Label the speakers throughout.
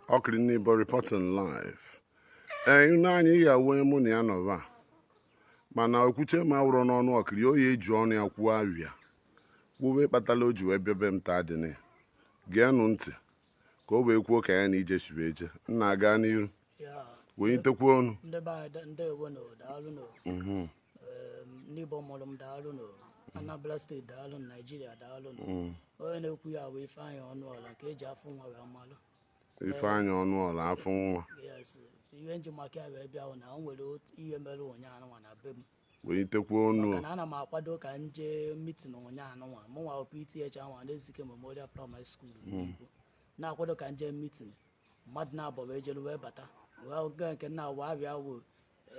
Speaker 1: Okrinebo reporting live. Anyị ga-awe mụ na ya nọva mana okwuche ma wụrụ n'ọnụ ọkiri o ya eji ọnụ ya kwuo awịa kwuwe kpatala o ji wee bịabe m taa dị geenụ ntị ka o wee kwuo ka ya na ije shibe eje nna aga n'iru wee tekwa ọnụ
Speaker 2: Nibo molum daalụ no Anambra State daalụ Nigeria daalụ no onye na-ekwu ya wee Ifeanyị Ọnụọla ka eji afọ nwa wee malụ
Speaker 1: Ifeanyị Ọnụọla afọ nwa
Speaker 2: ihe nji maka ya wee bịa hụ na o nwere ihe mere ụnyaahụ nwa na be m
Speaker 1: wee tekwa ọnụ
Speaker 2: maka na ana m akwado ka nje mitin ụnyaahụ nwa mụ nwa PTH anwa n'Ezike Memorial Primary School n'Igbo na-akwado ka nje mitin mmadụ na-abọ wee jelu wee bata wee oge nke nna wa abịa wụ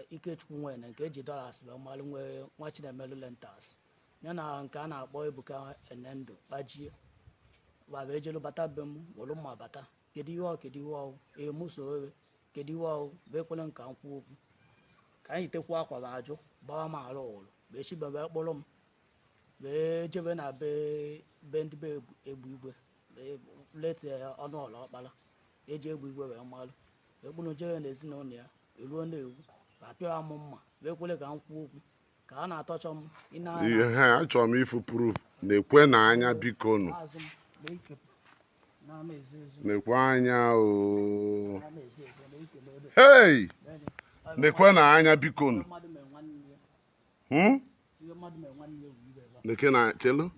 Speaker 2: Ikechukwu nwere nke eji dollars wee malụ nwee nwa Chinemelu Lentas ya na nke a na-akpọ Ebuka Enendo kpajie wee jelu bata be m wụrụ mma bata kedu ihe ọwụ emusowe kedu ihe ọwụ bụ ekwele nka nkwụ okwu ka anyị tekwa akwa ma ajụ gbawa m arụ ụlọ wee chibe wee kpọrọ m wee jebe na be ndị be egbu igwe leti Ọnụọla Ọkpala eji egbu igwe wee malụ wee kpụrụ jebe na ezinụlọ ya eruo na-ewu apịa m mma wee kwele ka m kwuo okwu ka a na-atọchọ m
Speaker 1: ihe achọrọ m ifu proof na-ekwe na anya biko nụ na-ekwe anya o hey na-ekwe na anya biko nụ na-eke na chelu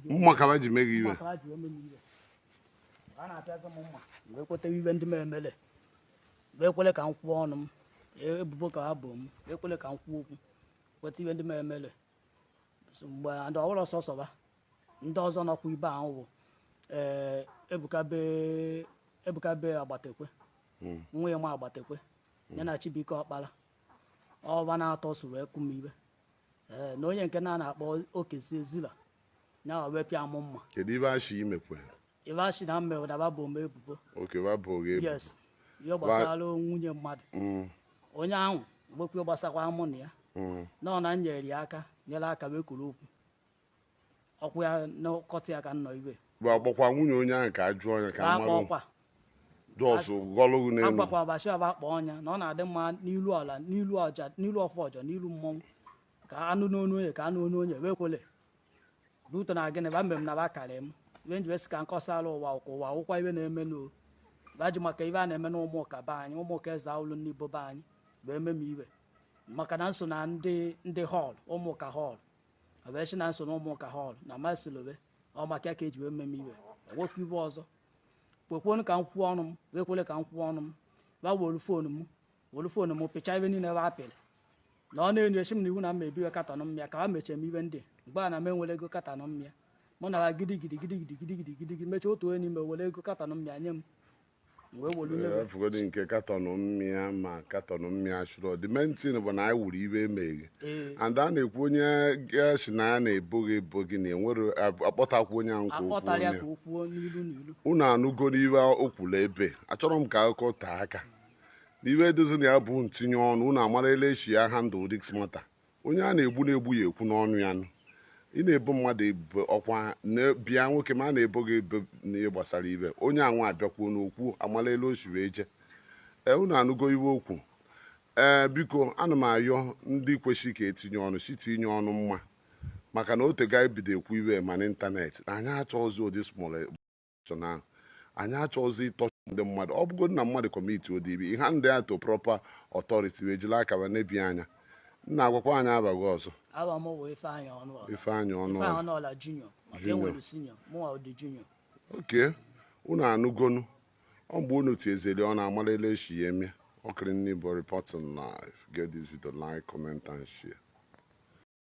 Speaker 1: mma ka ji mee gị iwe
Speaker 2: a na-apịazi m mma wee kweta ibe ndị m emele wee kwele ka m kwuo ọnụ m ebubo ka ha bụ m wee kwele ka m kwuo okwu kweta ibe ndị m emele mgbe ndị ọhụrụ sọsọba ndị ọzọ nọkwa ibe ahụ bụ Ebuka be Agbatekwe nwa ya ma Agbatekwe ya na Chibuike Ọkpala ọba na-atọ so wee kụ m ibe na onye nke na-akpọ Okezi Ezila ya wee pịa m mma
Speaker 1: kedu ibe ashi imekwe
Speaker 2: Ivashi na mme na babo m ebubo yes ihe gbasara nwunye mmadụ onye ahụ gbekwe gbasakwa mụ na ya nọ na nyere ya aka nyere aka wee kwuru okwu ọkwụ ya n'ọkọtị ya ka nọ iwe
Speaker 1: bụ agbakwa nwunye onye ahụ ka ajụọ ya ka mmadụ jọsụ gọlụgụ n'elu
Speaker 2: agbakwa abashi aba akpọ ọnya na ọ na-adị mma n'ilu ala n'ilu ọja n'ilu ọfọ ọjọ n'ilu mmọnwụ ka anụ n'onu onye ka anụ onu onye wee kwele ruto na gịnị ba mgbe m na ba karị m ibe nji wesi ka nkọsala ụwa ụwa ụkwa ibe na-eme n'o baji maka ibe a na-eme na ụmụụka be anyị ụmụụka eze ụlọ n'ibo be anyị bụ eme m iwe maka na nso na ndị họl ụmụụka họl abechi na nso na ụmụụka họl na masilobe ọ maka ka eji wee eme m iwe wepụ ibe ọzọ kwekwonu ka m kwuo ọnụ m wee kwele ka m kwuo ọnụ m ba wolu foonu m pịcha ibe niile ba apịrị na ọ na-enyo echi m na iwu na mma ebiwe katanụ mmịa ka ha mechie m ibe ndị mgbe a na m enwere ego katanụ mmịa mụ na ha gidigidi mechaa otu onye n'ime were ego katanụ mmịa nye m wee
Speaker 1: wolu nke katanụ mmịa ma katanụ mmịa chụrụ dimentin bụ na anyị wuru ibe emeghe and a na-ekwu onye gashi na ya na-eboghị gị na enwere akpọtakwu onye ahụ unu anụgo n'ibe okwula ebe achọrọ m ka akụkọ taa aka n'ibe edozi na ya bụ ntinye ọnụ unu amarala echi ya handle risk mata onye a na-egbu ya ekwu n'ọnụ ya nụ ị na-ebo mmadụ ebubo ọkwa bịa nwoke ma a na-ebo gị ebe n'ihe gbasara ibe onye anwa abịakwuo n'okwu amalele osiri eje unu anụgo iwe okwu biko ana m ayọ ndị kwesịrị ka etinye ọnụ tinye ọnụ mma maka na otega ebido ekwu iwe ma n'ịntanetị na anyị achọghịzi ụdị small ahụ anyị achọghịzi ịtọchị ndị mmadụ ọ bụgo na mmadụ kọmiti odibi ihe ndị a to proper authority wee jiri aka wee nebi anya nna agwakwa anyị abaghị ọzọ Ifeanyị Ọnụọla oke unu anụgonu ọ mgbe unu tiezeli ọ na-amalele echi ya eme Okrinebo reporting live. Get this video, like, comment and share.